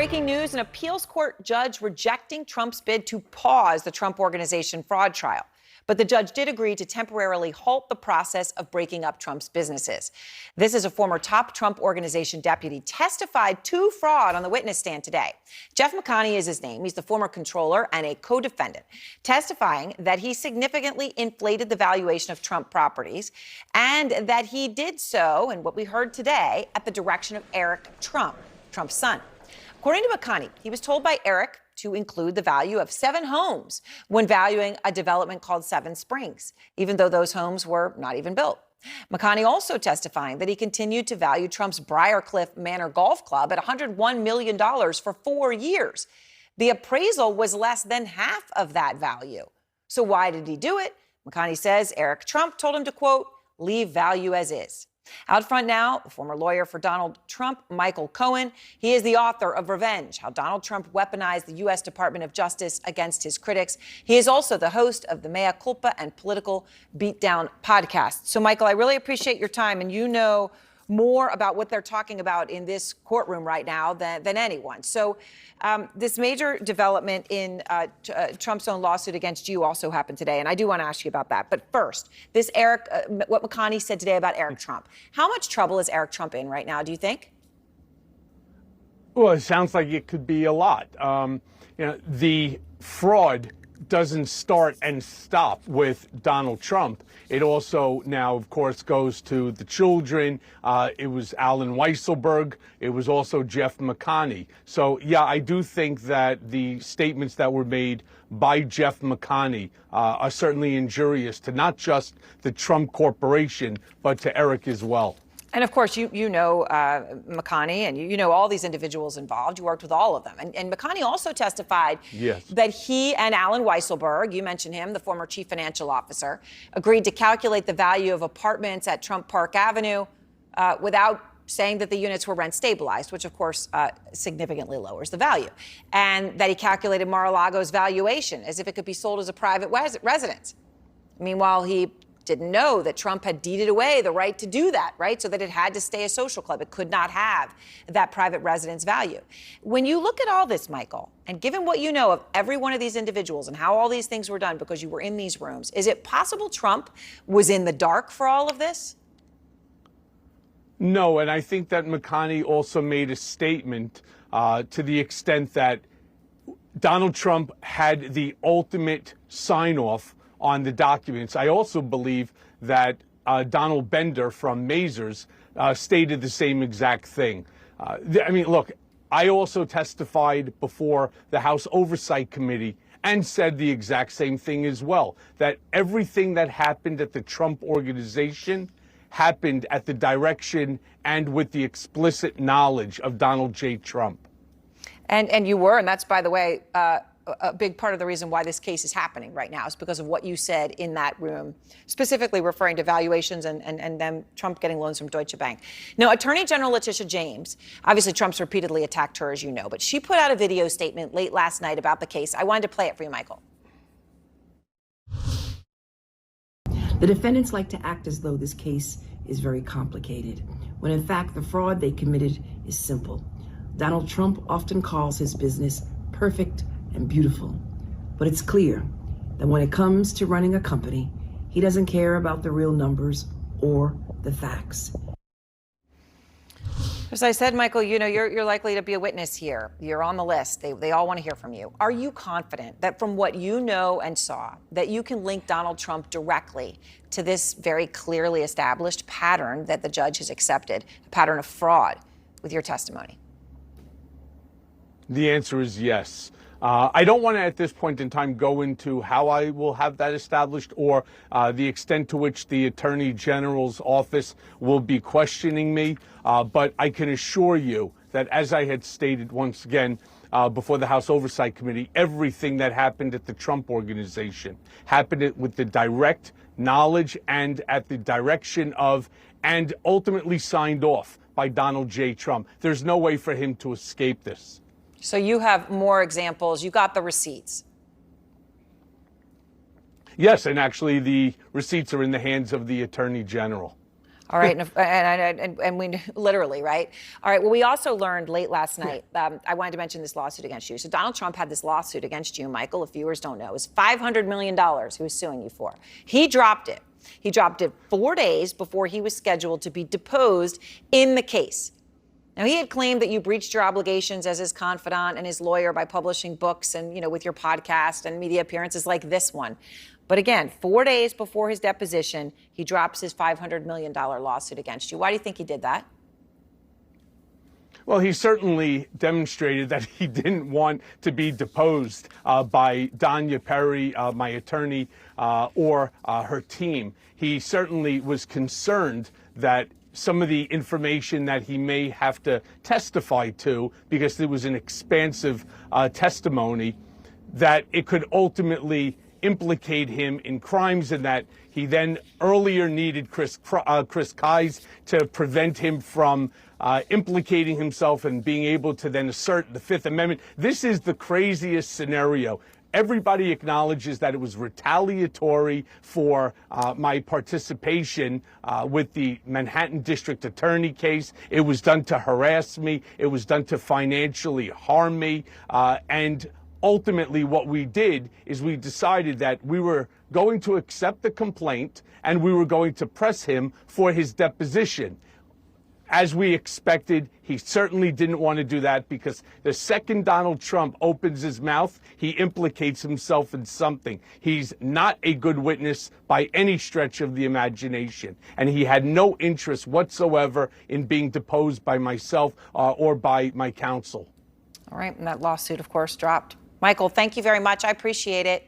breaking news, an appeals court judge rejecting Trump's bid to pause the Trump Organization fraud trial. But the judge did agree to temporarily halt the process of breaking up Trump's businesses. This is a former top Trump Organization deputy testified to fraud on the witness stand today. Jeff McConney is his name. He's the former controller and a co-defendant, testifying that he significantly inflated the valuation of Trump properties and that he did so, and what we heard today, at the direction of Eric Trump, Trump's son. According to McConney, he was told by Eric to include the value of 7 homes when valuing a development called Seven Springs, even though those homes were not even built. McConney also testifying that he continued to value Trump's Briarcliff Manor Golf Club at $101 million for 4 years. The appraisal was less than half of that value. So why did he do it? McConney says Eric Trump told him to, quote, leave value as is. Out front now, the former lawyer for Donald Trump, Michael Cohen. He is the author of Revenge, How Donald Trump Weaponized the U.S. Department of Justice Against His Critics. He is also the host of the Mea Culpa and Political Beatdown podcast. So, Michael, I really appreciate your time, and you know more about what they're talking about in this courtroom right now than anyone. So this major development in Trump's own lawsuit against you also happened today, and I do want to ask you about that. But first, this Eric, what McConney said today about Eric Trump. How much trouble is Eric Trump in right now, do you think? Well, it sounds like it could be a lot. The fraud doesn't start and stop with Donald Trump. It also now, of course, goes to the children. It was Alan Weisselberg. It was also Jeff McConney. So, yeah, I do think that the statements that were made by Jeff McConney are certainly injurious to not just the Trump Corporation, but to Eric as well. And of course, you know McConney, and you know all these individuals involved. You worked with all of them. And McConney also testified that he and Alan Weisselberg, you mentioned him, the former chief financial officer, agreed to calculate the value of apartments at Trump Park Avenue without saying that the units were rent stabilized, which of course significantly lowers the value. And that he calculated Mar-a-Lago's valuation as if it could be sold as a private residence. Meanwhile, he didn't know that Trump had deeded away the right to do that, right? So that it had to stay a social club. It could not have that private residence value. When you look at all this, Michael, and given what you know of every one of these individuals and how all these things were done because you were in these rooms, is it possible Trump was in the dark for all of this? No, and I think that McConney also made a statement to the extent that Donald Trump had the ultimate sign-off on the documents. I also believe that Donald Bender from Meiselas stated the same exact thing. Look, I also testified before the House Oversight Committee and said the exact same thing as well, that everything that happened at the Trump Organization happened at the direction and with the explicit knowledge of Donald J. Trump. And you were, and that's, by the way, a big part of the reason why this case is happening right now is because of what you said in that room, specifically referring to valuations and them Trump getting loans from Deutsche Bank. Now, Attorney General Letitia James, obviously Trump's repeatedly attacked her, as you know, but she put out a video statement late last night about the case. I wanted to play it for you, Michael. The defendants like to act as though this case is very complicated, when in fact the fraud they committed is simple. Donald Trump often calls his business perfect and beautiful, but it's clear that when it comes to running a company, he doesn't care about the real numbers or the facts. As I said, Michael, you know, you're likely to be a witness here. You're on the list. They all want to hear from you. Are you confident that from what you know and saw, that you can link Donald Trump directly to this very clearly established pattern that the judge has accepted, a pattern of fraud, with your testimony? The answer is yes. I don't want to, at this point in time, go into how I will have that established or the extent to which the Attorney General's office will be questioning me. But I can assure you that, as I had stated once again before the House Oversight Committee, everything that happened at the Trump Organization happened with the direct knowledge and at the direction of, and ultimately signed off by Donald J. Trump. There's no way for him to escape this. So you have more examples. You got the receipts. Yes, and actually the receipts are in the hands of the Attorney General. All right, and we literally, right? All right, well, we also learned late last night, I wanted to mention this lawsuit against you. So Donald Trump had this lawsuit against you, Michael, if viewers don't know. It was $500 million he was suing you for. He dropped it. He dropped it 4 days before he was scheduled to be deposed in the case. Now, he had claimed that you breached your obligations as his confidant and his lawyer by publishing books and, with your podcast and media appearances like this one. But again, 4 days before his deposition, he drops his $500 million lawsuit against you. Why do you think he did that? Well, he certainly demonstrated that he didn't want to be deposed by Danya Perry, my attorney, or her team. He certainly was concerned that some of the information that he may have to testify to, because there was an expansive testimony, that it could ultimately implicate him in crimes, and that he then earlier needed Chris Kise to prevent him from implicating himself and being able to then assert the Fifth Amendment. This is the craziest scenario. Everybody acknowledges that it was retaliatory for my participation with the Manhattan District Attorney case. It was done to harass me. It was done to financially harm me. And ultimately, what we did is we decided that we were going to accept the complaint and we were going to press him for his deposition. As we expected, he certainly didn't want to do that, because the second Donald Trump opens his mouth, he implicates himself in something. He's not a good witness by any stretch of the imagination, and he had no interest whatsoever in being deposed by myself or by my counsel. All right, and that lawsuit, of course, dropped. Michael, thank you very much. I appreciate it.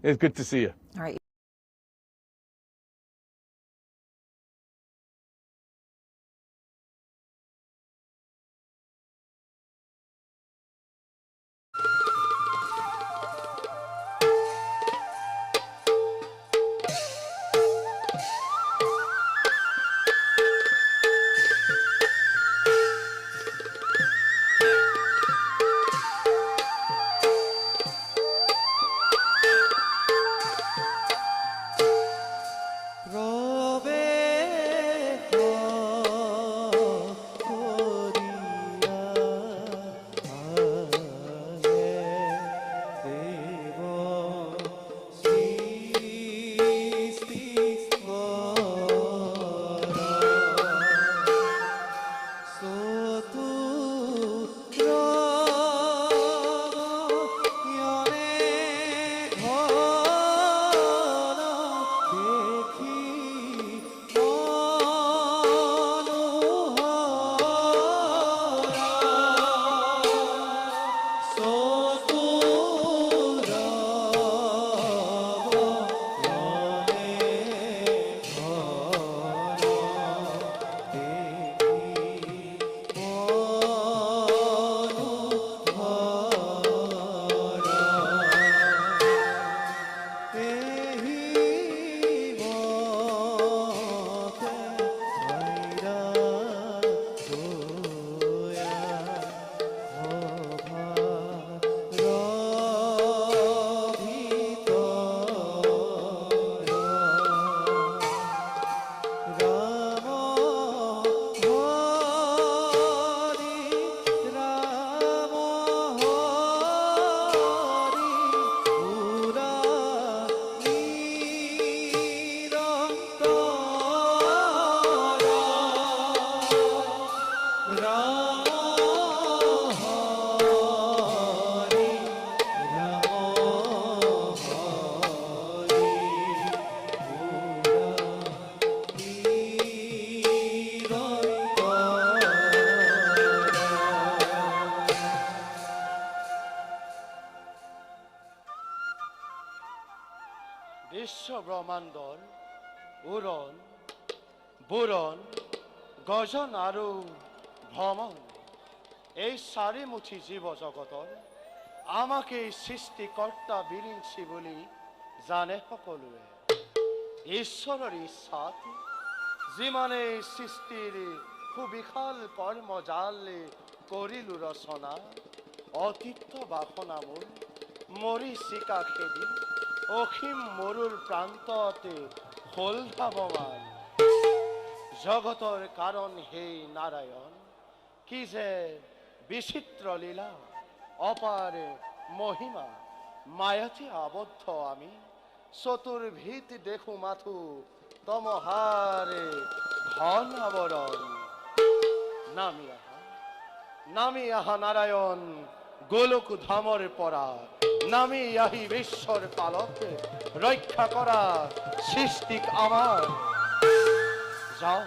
It's good to see you. All right. বিশ্ব ব্ৰহ্মাণ্ডৰ উৰণ বুৰণ গজন আৰু ভ্ৰমণ এই চাৰিমুঠি জীৱ জগতৰ আমাকে সৃষ্টিকৰ্তা বিৰিঞ্চি বুলি জানে সকলোৱে। ঈশ্বৰৰ ইচ্ছাত যিমানে সৃষ্টিৰ সুবিশাল কৰ্মজালে কৰিলো ৰচনা, অতীত বাসনা মোৰ মৰিচিকা খেদি অসীম মৰুৰ প্ৰান্ততে হল ধাৱমান। জগতৰ কাৰণ হে নাৰায়ণ কি যে বিচিত্ৰ লীলা অপাৰ মহিমা মায়াতে আবদ্ধ আমি চতুর্ভিত দেখু মাথু তমহারে ঘন আবরণ নামি আহা নারায়ণ গোলক ধামর পরা নামি আহি বিশ্বর পালক রক্ষা করা সৃষ্টিক আমার যাও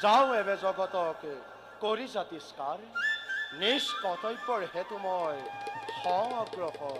যাও এবে জগতকে করি জাতিষ্কাৰ নিষ্কৰ্তব্যৰ হেতুময় অগ্ৰসৰ